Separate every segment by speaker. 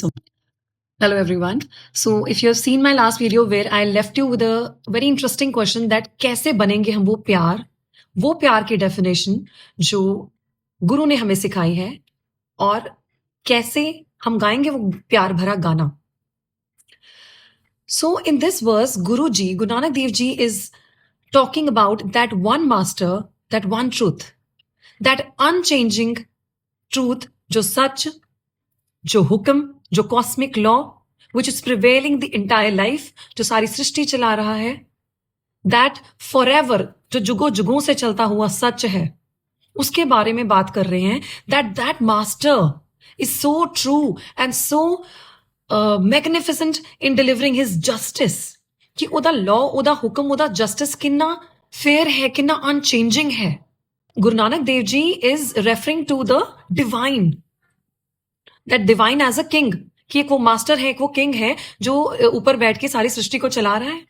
Speaker 1: So, hello everyone. So, if you have seen my last video where I left you with a very interesting question that कैसे बनेंगे हम वो प्यार की definition जो गुरु ने हमें सिखाई है और कैसे हम गाएंगे वो प्यार भरा गाना. So, in this verse, Guruji, Guru Nanak Dev Ji is talking about that one master, that one truth, that unchanging truth, जो सच, जो हुक्म, जो cosmic law which is prevailing the entire life, जो सारी सृष्टि चला रहा है, दैट फॉर एवर, जो जुगों जुगों से चलता हुआ सच है, उसके बारे में बात कर रहे हैं. That master is so true and so magnificent in delivering his justice कि ओदा लॉ, ओदा हुक्म, ओदा जस्टिस कितना फेयर है, कितना अनचेंजिंग है. Guru Nanak Dev ji is referring to the divine, that divine as a king, कि एक वो मास्टर है, एक वो किंग है जो ऊपर बैठ के सारी सृष्टि को चला रहा है.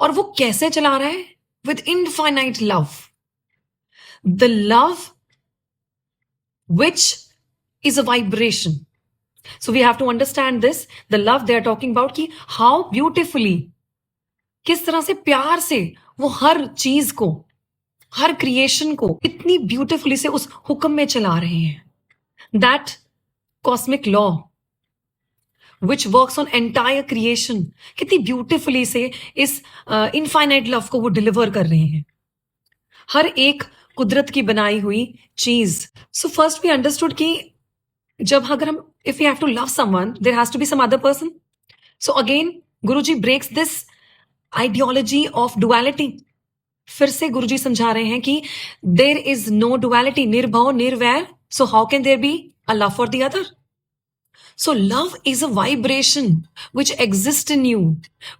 Speaker 1: और वो कैसे चला रहा है? With infinite love, the love which is a vibration. So we have to understand this, the love they are talking about, कि हाउ ब्यूटिफुली, किस तरह से प्यार से वो हर चीज को, हर क्रिएशन को इतनी ब्यूटिफुली से उस हुक्म में चला रहे हैं. That cosmic law which works on entire creation, कितनी ब्यूटिफुली से इस इनफाइनाइट लव को वो डिलीवर कर रहे हैं, हर एक कुदरत की बनाई हुई चीज. सो फर्स्ट वी अंडरस्टूड कि जब अगर हम, if you have to love someone, there has to be some other person. So again Guruji breaks this ideology of duality. फिर से गुरुजी समझा रहे हैं कि देर इज नो डुअलिटी, निर्भव निर्वैर. So how can there be a love for the other? So love is a vibration which exists in you,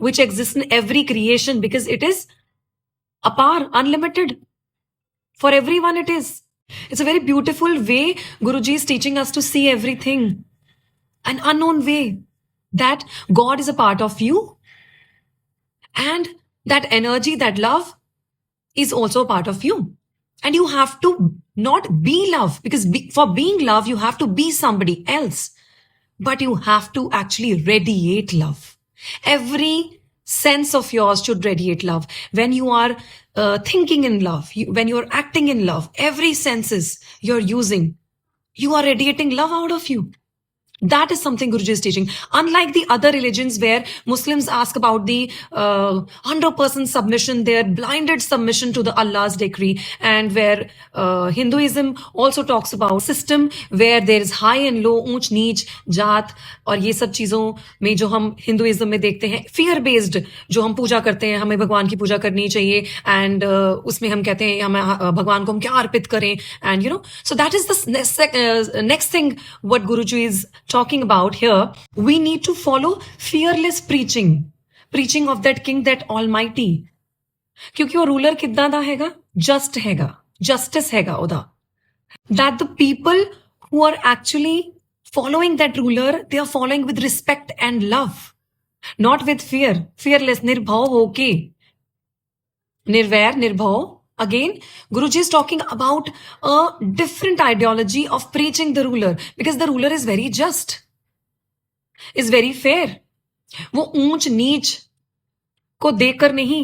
Speaker 1: which exists in every creation, because it is apar, unlimited. For everyone it is. It's a very beautiful way Guruji is teaching us to see everything. An unknown way that God is a part of you, and that energy, that love is also a part of you. And you have to not be love, because for being love, you have to be somebody else. But you have to actually radiate love. Every sense of yours should radiate love. When you are thinking in love, when you are acting in love, every senses you're using, you are radiating love out of you. That is something Guruji is teaching. Unlike the other religions where Muslims ask about the 100% submission, their blinded submission to the Allah's decree, and where Hinduism also talks about system where there is high and low, ऊंच नीच, जात, और ये सब चीजों में जो हम हिंदुइज्म में देखते हैं, fear based जो हम पूजा करते हैं, हमें भगवान की पूजा करनी चाहिए, and उसमें हम कहते हैं हमें भगवान को हम क्या अर्पित करें, and you know, so that is the next thing what Guruji is talking about here. We need to follow fearless preaching of that king, that almighty, क्योंकि वो रूलर कितना दा हैगा, जस्ट हैगा, जस्टिस हैगा ओदा. That the people who are actually following that ruler, they are following with respect and love, not with fear. Fearless, nirbhav hoke, nirvair, nirbhav. Again, Guruji is talking about a different ideology of preaching the ruler, because the ruler is very just, is very fair. वो ऊंच नीच को देखकर नहीं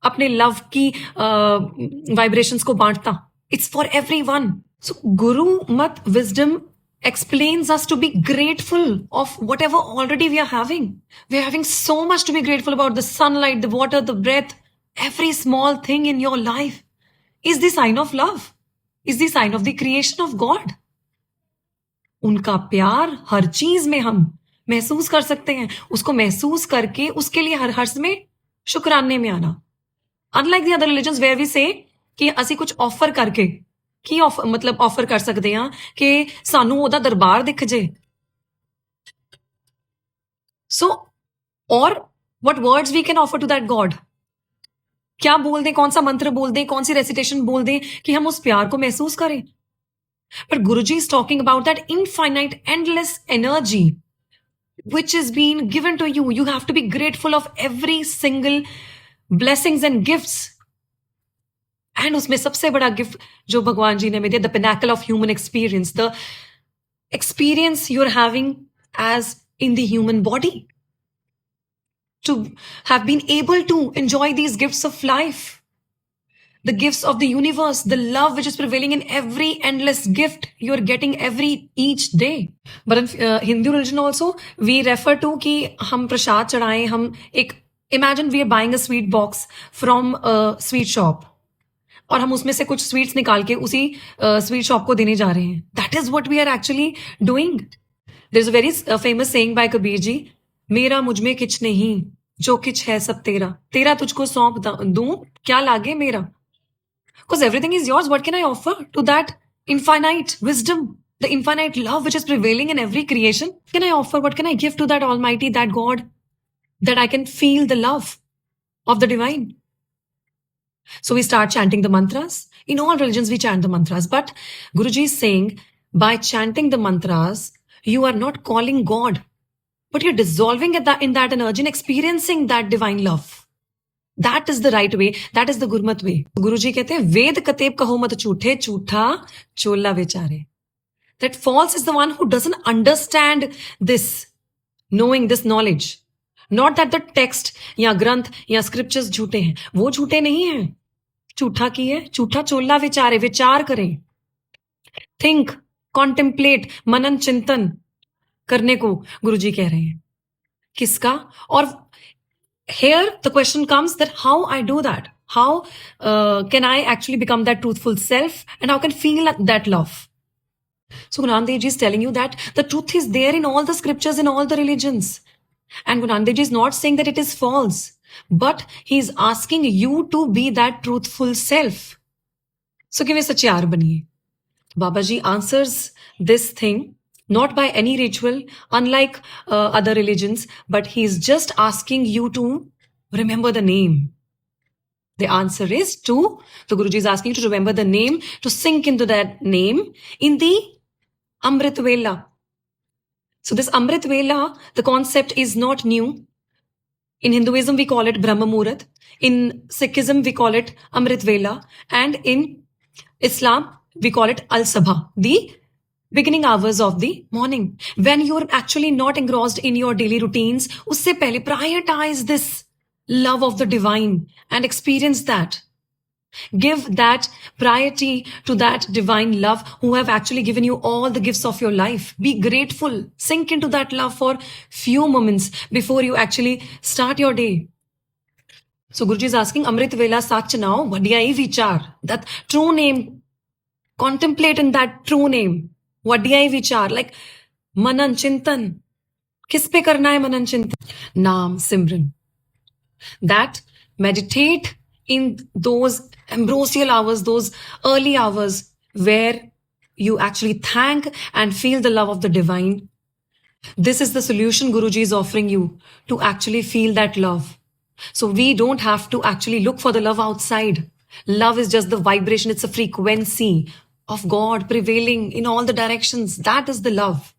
Speaker 1: अपने love की vibrations को बांटता. It's for everyone. So Guru Mat wisdom explains us to be grateful of whatever already we are having. We are having so much to be grateful about. The sunlight, the water, the breath. Every small thing in your life is the sign of love, is the sign of the creation of God. उनका प्यार हर चीज में हम महसूस कर सकते हैं. उसको महसूस करके उसके लिए हर हर्ष में शुक्राने में आना. Unlike the other religions where we say कि ਅਸੀਂ कुछ ऑफर करके, ਕੀ मतलब ऑफर कर सकते हैं कि ਸਾਨੂੰ ਉਹਦਾ ਦਰਬਾਰ ਦਿਖ ਜੇ. So, or what words we can offer to that God? क्या बोल दें, कौन सा मंत्र बोल दें, कौन सी रेसिटेशन बोल दें कि हम उस प्यार को महसूस करें. But Guruji is talking about that infinite, endless energy which is being given to you. You have to be grateful of every single blessings and gifts. And उसमें सबसे बड़ा गिफ्ट जो भगवान जी ने हमें दिया, the pinnacle of human experience, the experience you're having as in the human body, to have been able to enjoy these gifts of life, the gifts of the universe, the love which is prevailing in every endless gift you're getting each day. But in Hindu religion also, we refer to कि हम प्रसाद चढ़ाएं, हम एक imagine we are buying a sweet box from a sweet shop और हम उसमें से कुछ sweets निकाल के उसी स्वीट शॉप को देने जा रहे हैं. That is what we are actually doing. There's a very famous saying by Kabir ji, मेरा मुझ में किछ नहीं, जो किछ है सब तेरा, तेरा तुझको सौंप दूं, क्या लागे मेरा. Because everything is yours, what can I offer to that infinite wisdom, the infinite love which is prevailing in every creation? What can I offer? What can I give to that Almighty, that God, that I can feel the love of the divine? So we start chanting the mantras. In all religions, we chant the mantras. But Guruji is saying, by chanting the mantras, you are not calling God, but you're dissolving in that energy and experiencing that divine love. That is the right way. That is the Gurmat way. Guruji कहते हैं, वेद कतेब कहो मत झूठे, झूठा चोला विचारे. That false is the one who doesn't understand this, knowing this knowledge. Not that the text या ग्रंथ या scriptures झूठे हैं. वो झूठे नहीं हैं. झूठा की है, झूठा चोला विचारे, विचार करें. Think, contemplate, मनन चिंतन करने को गुरुजी कह रहे हैं. किसका? और here the question comes that how I do that? How can I actually become that truthful self, and how can feel that love? So Guru Nanak Dev Ji is telling you that the truth is there in all the scriptures, in all the religions. And Guru Nanak Dev Ji is not saying that it is false, but he is asking you to be that truthful self. So किਵੇਂ सच्चार बनिए. Babaji answers this thing not by any ritual, unlike other religions, but he is just asking you to remember the name. The answer is to, the Guruji is asking you to remember the name, to sink into that name in the Amrit Vela. So this Amrit Vela, the concept is not new. In Hinduism, we call it Brahma Muhurat. In Sikhism, we call it Amrit Vela. And in Islam, we call it Al-Sabha, the beginning hours of the morning. When you're actually not engrossed in your daily routines, usse pehle prioritize this love of the divine and experience that. Give that priority to that divine love who have actually given you all the gifts of your life. Be grateful. Sink into that love for few moments before you actually start your day. So Guruji is asking, Amrit Vela Sachanao Vadiyai Vichar. That true name. Contemplate in that true name. Vadiyai Vichar. Like Manan Chintan. Kis pe karna hai Manan Chintan? Naam Simran. That meditate in those ambrosial hours, those early hours where you actually thank and feel the love of the divine. This is the solution Guruji is offering you to actually feel that love. So we don't have to actually look for the love outside. Love is just the vibration. It's a frequency of God prevailing in all the directions. That is the love.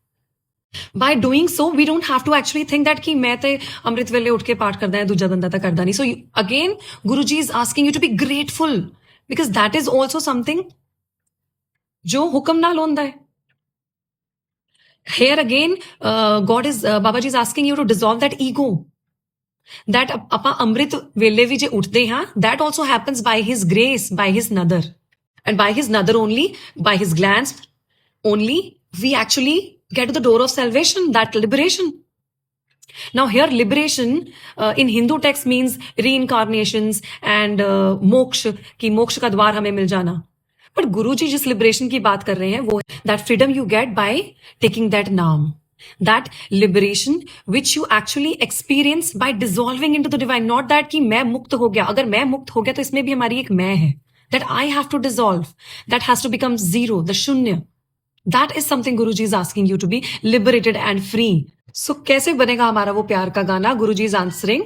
Speaker 1: By doing so, we don't have to actually think that कि मैं ते अमृत वेले उठ के पाठ करदा है, दूजा बंदा ता करदा नहीं. So again, Guruji is asking you to be grateful, because that is also something जो हुक्म नाल होंदा है. Here again, Babaji is asking you to dissolve that ego. That ਆਪਾਂ अमृत वेले भी जे उठते हैं, that also happens by his grace, by his nadar. And by his nadar only, by his glance only, we actually get to the door of salvation, that liberation. Now here liberation in Hindu text means reincarnations and moksha, कि मोक्ष का द्वार हमें मिल जाना. But Guruji जिस liberation की बात कर रहे हैं वो that freedom you get by taking that naam. That liberation which you actually experience by dissolving into the divine. Not that कि मैं मुक्त हो गया. अगर मैं मुक्त हो गया तो इसमें भी हमारी एक मैं है. That I have to dissolve. That has to become zero, the shunya. That is something Guruji is asking you to be liberated and free. So कैसे बनेगा हमारा वो प्यार का गाना? Guruji is answering.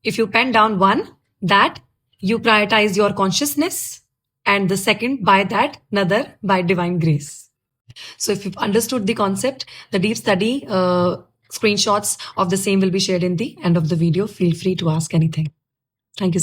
Speaker 1: If you pen down one, that you prioritize your consciousness, and the second by that another by divine grace. So if you've understood the concept, the deep study screenshots of the same will be shared in the end of the video. Feel free to ask anything. Thank you.